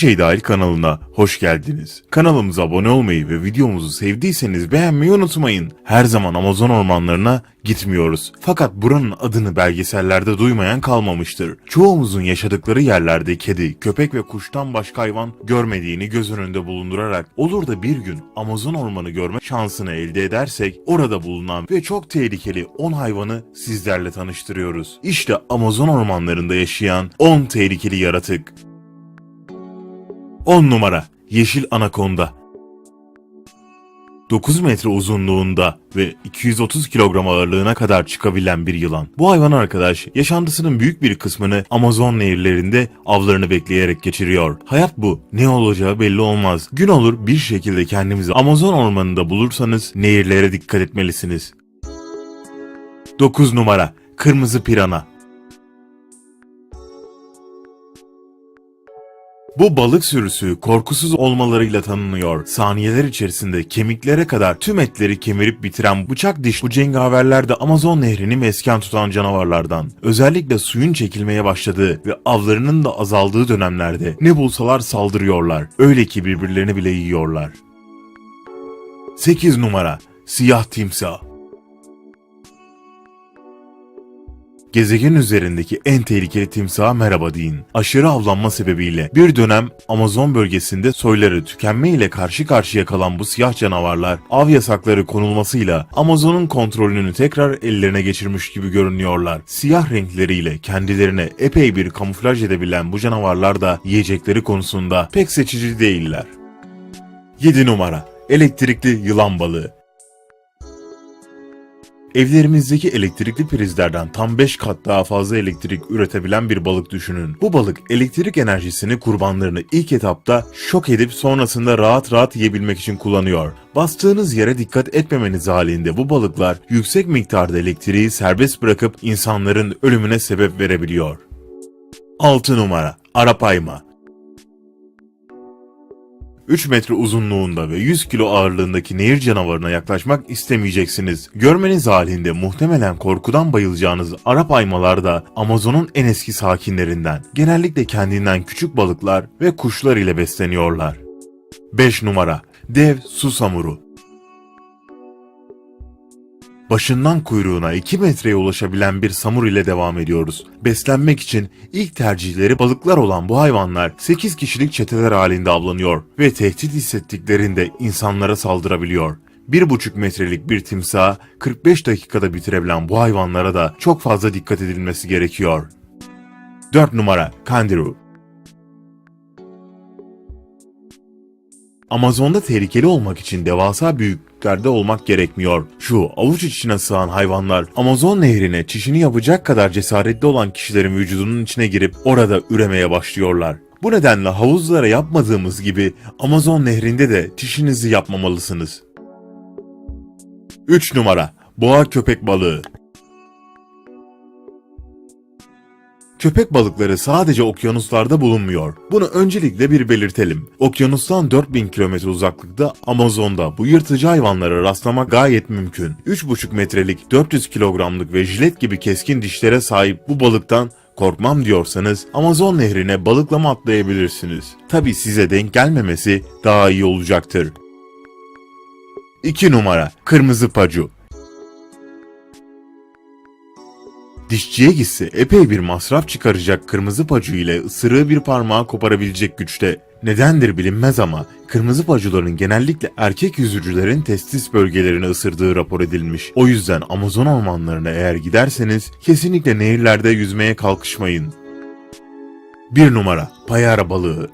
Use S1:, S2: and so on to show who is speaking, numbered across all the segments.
S1: Şey Dahil kanalına hoş geldiniz. Kanalımıza abone olmayı ve videomuzu sevdiyseniz beğenmeyi unutmayın. Her zaman Amazon ormanlarına gitmiyoruz. Fakat buranın adını belgesellerde duymayan kalmamıştır. Çoğumuzun yaşadıkları yerlerde kedi, köpek ve kuştan başka hayvan görmediğini göz önünde bulundurarak olur da bir gün Amazon ormanı görme şansını elde edersek orada bulunan ve çok tehlikeli 10 hayvanı sizlerle tanıştırıyoruz. İşte Amazon ormanlarında yaşayan 10 tehlikeli yaratık. 10 numara Yeşil Anakonda. 9 metre uzunluğunda ve 230 kilogram ağırlığına kadar çıkabilen bir yılan. Bu hayvan arkadaş yaşantısının büyük bir kısmını Amazon nehirlerinde avlarını bekleyerek geçiriyor. Hayat bu. Ne olacağı belli olmaz. Gün olur bir şekilde kendimizi Amazon ormanında bulursanız nehirlere dikkat etmelisiniz. 9 numara Kırmızı Pirana. Bu balık sürüsü korkusuz olmalarıyla tanınıyor. Saniyeler içerisinde kemiklere kadar tüm etleri kemirip bitiren bıçak diş bu cengaverler de Amazon nehrini mesken tutan canavarlardan. Özellikle suyun çekilmeye başladığı ve avlarının da azaldığı dönemlerde ne bulsalar saldırıyorlar. Öyle ki birbirlerini bile yiyorlar. 8 numara Siyah Timsah. Gezegen üzerindeki en tehlikeli timsaha merhaba deyin. Aşırı avlanma sebebiyle bir dönem Amazon bölgesinde soyları tükenme ile karşı karşıya kalan bu siyah canavarlar av yasakları konulmasıyla Amazon'un kontrolünü tekrar ellerine geçirmiş gibi görünüyorlar. Siyah renkleriyle kendilerine epey bir kamuflaj edebilen bu canavarlar da yiyecekleri konusunda pek seçici değiller. 7 numara Elektrikli Yılan Balığı. Evlerimizdeki elektrikli prizlerden tam 5 kat daha fazla elektrik üretebilen bir balık düşünün. Bu balık elektrik enerjisini kurbanlarını ilk etapta şok edip sonrasında rahat rahat yiyebilmek için kullanıyor. Bastığınız yere dikkat etmemeniz halinde bu balıklar yüksek miktarda elektriği serbest bırakıp insanların ölümüne sebep verebiliyor. 6 numara Arapayma. 3 metre uzunluğunda ve 100 kilo ağırlığındaki nehir canavarına yaklaşmak istemeyeceksiniz. Görmeniz halinde muhtemelen korkudan bayılacağınız Arap aymalar da Amazon'un en eski sakinlerinden. Genellikle kendinden küçük balıklar ve kuşlar ile besleniyorlar. 5 numara Dev Susamuru. Başından kuyruğuna 2 metreye ulaşabilen bir samur ile devam ediyoruz. Beslenmek için ilk tercihleri balıklar olan bu hayvanlar 8 kişilik çeteler halinde avlanıyor ve tehdit hissettiklerinde insanlara saldırabiliyor. 1,5 metrelik bir timsahı 45 dakikada bitirebilen bu hayvanlara da çok fazla dikkat edilmesi gerekiyor. 4 numara Kangaroo. Amazon'da tehlikeli olmak için devasa büyüklüklerde olmak gerekmiyor. Şu avuç içine sığan hayvanlar Amazon nehrine çişini yapacak kadar cesaretli olan kişilerin vücudunun içine girip orada üremeye başlıyorlar. Bu nedenle havuzlara yapmadığımız gibi Amazon nehrinde de çişinizi yapmamalısınız. 3 numara Boğa Köpek Balığı. Köpek balıkları sadece okyanuslarda bulunmuyor. Bunu öncelikle bir belirtelim. Okyanustan 4000 kilometre uzaklıkta Amazon'da bu yırtıcı hayvanlara rastlamak gayet mümkün. 3,5 metrelik 400 kilogramlık ve jilet gibi keskin dişlere sahip bu balıktan korkmam diyorsanız Amazon nehrine balıklama atlayabilirsiniz. Tabi size denk gelmemesi daha iyi olacaktır. 2 numara Kırmızı Pacu. Dişçiye gitse epey bir masraf çıkaracak kırmızı pacu ile ısırığı bir parmağı koparabilecek güçte. Nedendir bilinmez ama kırmızı pacuların genellikle erkek yüzücülerin testis bölgelerini ısırdığı rapor edilmiş. O yüzden Amazon ormanlarına eğer giderseniz kesinlikle nehirlerde yüzmeye kalkışmayın. 1 numara Payara Balığı.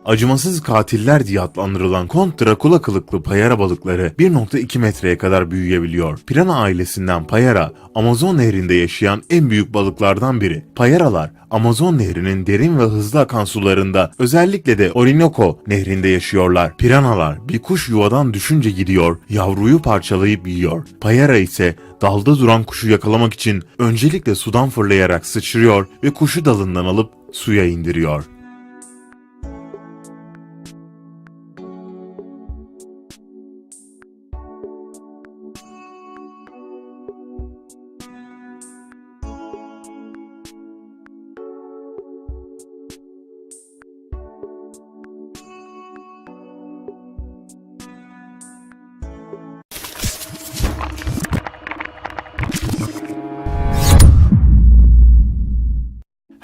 S1: Acımasız katiller diye adlandırılan Kont Drakula kılıklı payara balıkları 1,2 metreye kadar büyüyebiliyor. Pirana ailesinden payara, Amazon nehrinde yaşayan en büyük balıklardan biri. Payaralar, Amazon nehrinin derin ve hızlı akan sularında, özellikle de Orinoco nehrinde yaşıyorlar. Piranalar bir kuş yuvadan düşünce gidiyor, yavruyu parçalayıp yiyor. Payara ise dalda duran kuşu yakalamak için öncelikle sudan fırlayarak sıçrıyor ve kuşu dalından alıp suya indiriyor.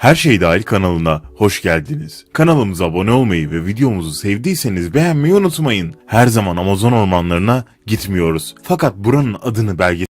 S1: Her Şey Dahil kanalına hoş geldiniz. Kanalımıza abone olmayı ve videomuzu sevdiyseniz beğenmeyi unutmayın. Her zaman Amazon ormanlarına gitmiyoruz. Fakat buranın adını